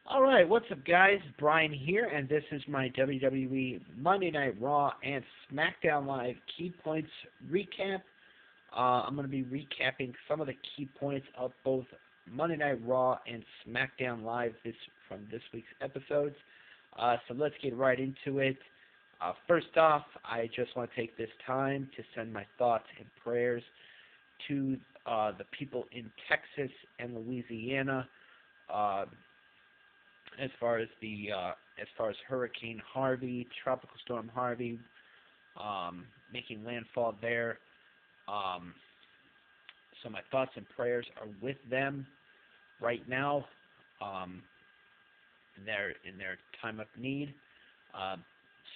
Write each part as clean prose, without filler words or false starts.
Alright, what's up guys? Brian here, and this is my WWE Monday Night Raw and SmackDown Live key points recap. I'm going to be recapping some of the key points of both Monday Night Raw and SmackDown Live from this week's episodes. So let's get right into it. First off, I just want to take this time to send my thoughts and prayers to the people in Texas and Louisiana. As far as Hurricane Harvey, Tropical Storm Harvey, making landfall there. So my thoughts and prayers are with them right now, in their time of need.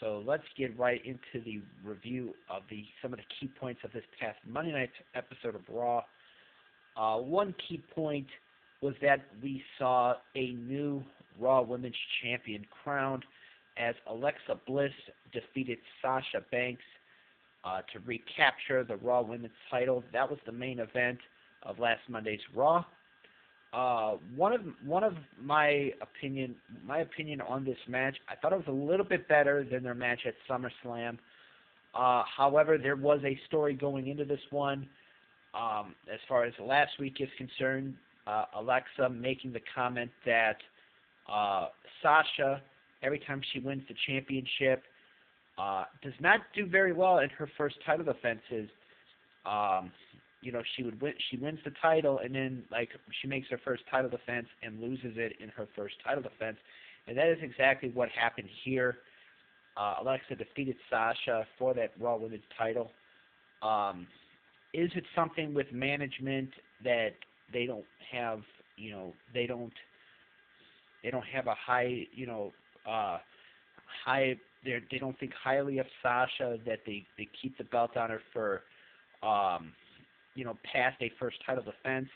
So let's get right into the review of some of the key points of this past Monday night episode of Raw. One key point was that we saw a new Raw Women's Champion crowned as Alexa Bliss defeated Sasha Banks to recapture the Raw Women's title. That was the main event of last Monday's Raw. One of my opinion on this match, I thought it was a little bit better than their match at SummerSlam. However, there was a story going into this one. As far as last week is concerned, Alexa making the comment that Sasha, every time she wins the championship, does not do very well in her first title defenses. She wins the title, and then she makes her first title defense and loses it in her first title defense, and that is exactly what happened here. Alexa defeated Sasha for that Raw Women's title. Is it something with management that they don't have, they don't have a high, they don't think highly of Sasha, that they keep the belt on her for, past a first title defense?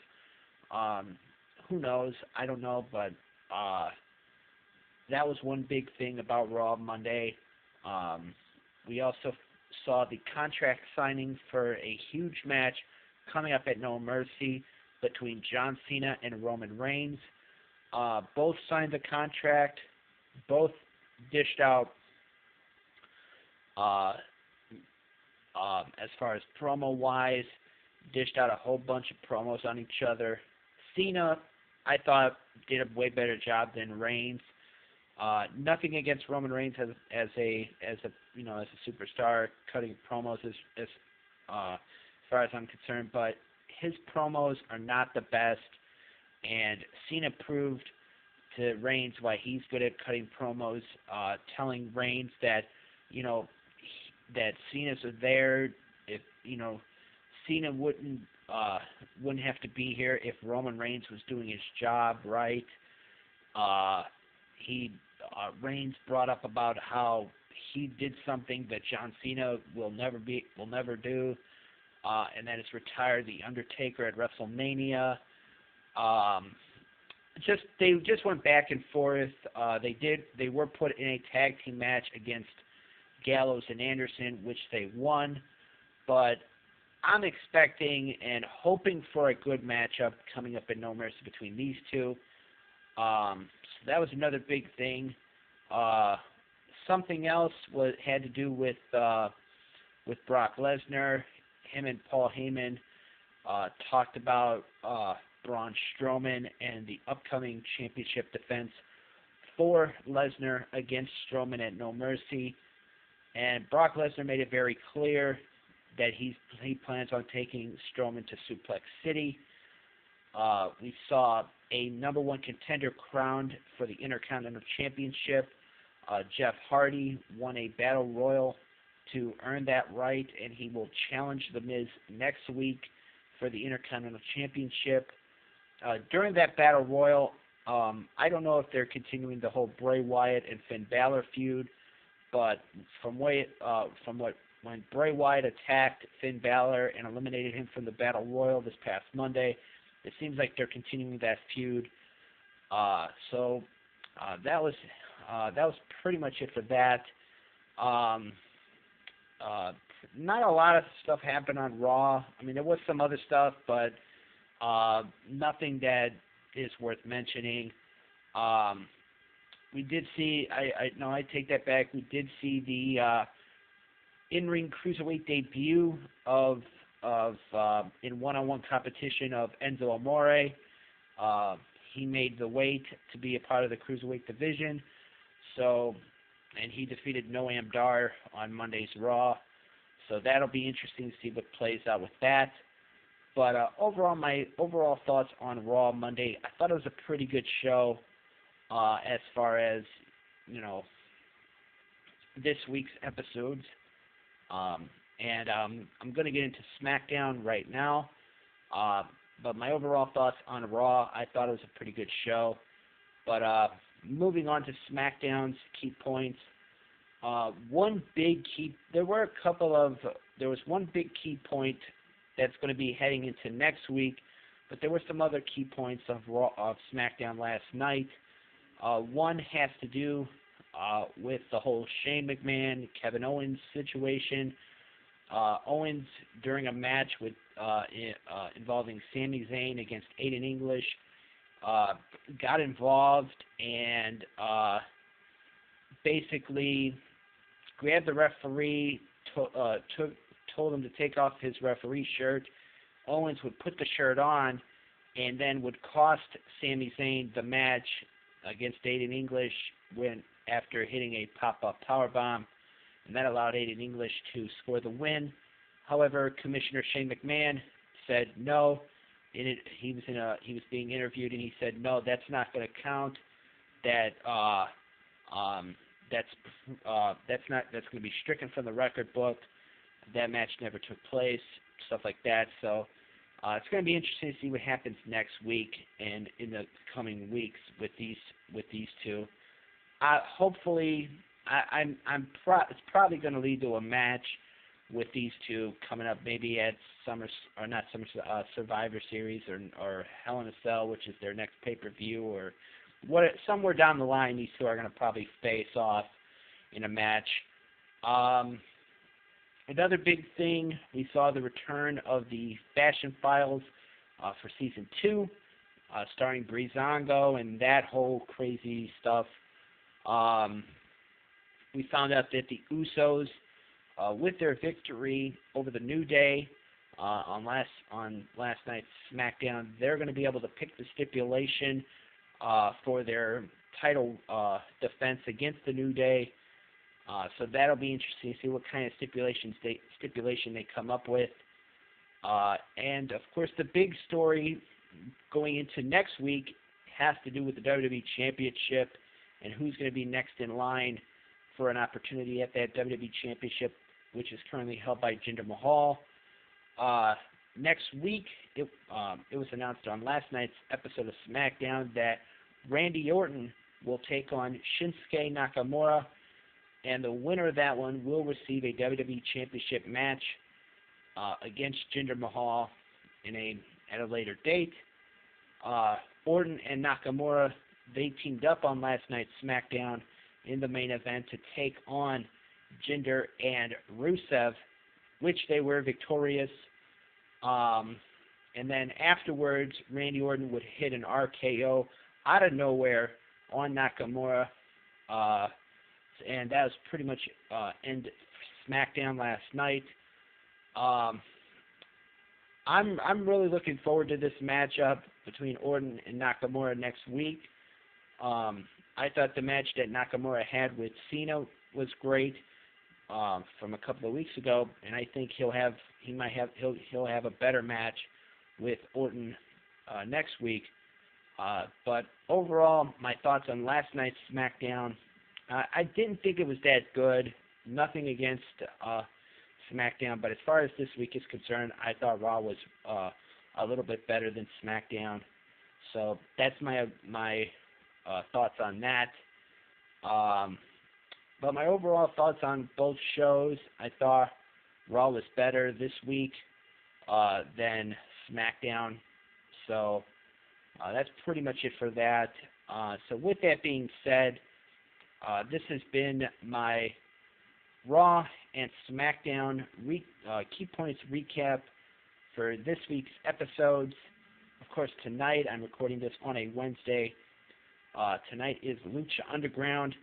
Who knows? I don't know, but that was one big thing about Raw Monday. We also saw the contract signing for a huge match coming up at No Mercy between John Cena and Roman Reigns. Both signed the contract. Both dished out, as far as promo-wise, dished out a whole bunch of promos on each other. Cena, I thought, did a way better job than Reigns. Nothing against Roman Reigns as a superstar cutting promos as far as I'm concerned, but his promos are not the best, and Cena proved to Reigns why he's good at cutting promos, telling Reigns that that Cena's there. If Cena wouldn't have to be here if Roman Reigns was doing his job right. Reigns brought up about how he did something that John Cena will never do, and that is retire the Undertaker at WrestleMania. They just went back and forth. They were put in a tag team match against Gallows and Anderson, which they won, but I'm expecting and hoping for a good matchup coming up in No Mercy between these two. So that was another big thing. Something else had to do with Brock Lesnar. Him and Paul Heyman talked about Braun Strowman and the upcoming championship defense for Lesnar against Strowman at No Mercy. And Brock Lesnar made it very clear that he plans on taking Strowman to Suplex City. We saw a number one contender crowned for the Intercontinental Championship. Jeff Hardy won a Battle Royal to earn that right, and he will challenge The Miz next week for the Intercontinental Championship. During that Battle Royal, I don't know if they're continuing the whole Bray Wyatt and Finn Balor feud, but when Bray Wyatt attacked Finn Balor and eliminated him from the Battle Royal this past Monday, it seems like they're continuing that feud. So that was pretty much it for that. Not a lot of stuff happened on Raw. I mean, there was some other stuff, but nothing that is worth mentioning. we did see. No, I take that back. We did see the in-ring cruiserweight debut of in one-on-one competition of Enzo Amore. He made the weight to be a part of the cruiserweight division. So, and he defeated Noam Dar on Monday's Raw. So that'll be interesting to see what plays out with that. But overall, my overall thoughts on Raw Monday, I thought it was a pretty good show as far as, this week's episodes. And I'm going to get into SmackDown right now. But my overall thoughts on Raw, I thought it was a pretty good show. But moving on to SmackDown's key points. There was one big key point that's going to be heading into next week, but there were some other key points of SmackDown last night. One has to do with the whole Shane McMahon, Kevin Owens situation. Owens, during a match with involving Sami Zayn against Aiden English, got involved and basically grabbed the referee, told him to take off his referee shirt. Owens would put the shirt on and then would cost Sami Zayn the match against Aiden English after hitting a pop-up powerbomb, and that allowed Aiden English to score the win. However, Commissioner Shane McMahon said no. He was being interviewed, and he said no, that's not going to count. That's going to be stricken from the record book. That match never took place, stuff like that. So it's going to be interesting to see what happens next week and in the coming weeks with these two. Hopefully, it's probably going to lead to a match with these two coming up, maybe at Survivor Series or Hell in a Cell, which is their next pay-per-view, or somewhere down the line. These two are going to probably face off in a match. Another big thing, we saw the return of the Fashion Files for Season 2, starring Breezango and that whole crazy stuff. We found out that the Usos, with their victory over the New Day on last night's SmackDown, they're going to be able to pick the stipulation for their title defense against the New Day. So that'll be interesting to see what kind of stipulation they come up with. And, of course, the big story going into next week has to do with the WWE Championship and who's going to be next in line for an opportunity at that WWE Championship, which is currently held by Jinder Mahal. Next week, it was announced on last night's episode of SmackDown that Randy Orton will take on Shinsuke Nakamura, and the winner of that one will receive a WWE Championship match against Jinder Mahal at a later date. Orton and Nakamura, they teamed up on last night's SmackDown in the main event to take on Jinder and Rusev, which they were victorious. And then afterwards, Randy Orton would hit an RKO out of nowhere on Nakamura. And that was pretty much end SmackDown last night. I'm really looking forward to this matchup between Orton and Nakamura next week. I thought the match that Nakamura had with Cena was great from a couple of weeks ago, and I think he'll have a better match with Orton next week. But overall, my thoughts on last night's SmackDown. I didn't think it was that good. Nothing against SmackDown, but as far as this week is concerned, I thought Raw was a little bit better than SmackDown. So that's my thoughts on that. But my overall thoughts on both shows, I thought Raw was better this week than SmackDown. So that's pretty much it for that. So with that being said, this has been my Raw and SmackDown key points recap for this week's episodes. Of course, tonight I'm recording this on a Wednesday. Tonight is Lucha Underground,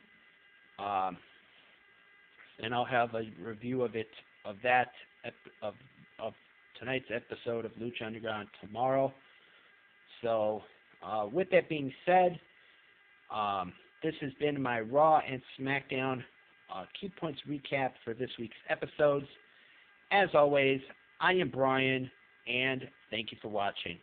and I'll have a review of tonight's episode of Lucha Underground tomorrow. So, with that being said, this has been my Raw and SmackDown key points recap for this week's episodes. As always, I am Brian, and thank you for watching.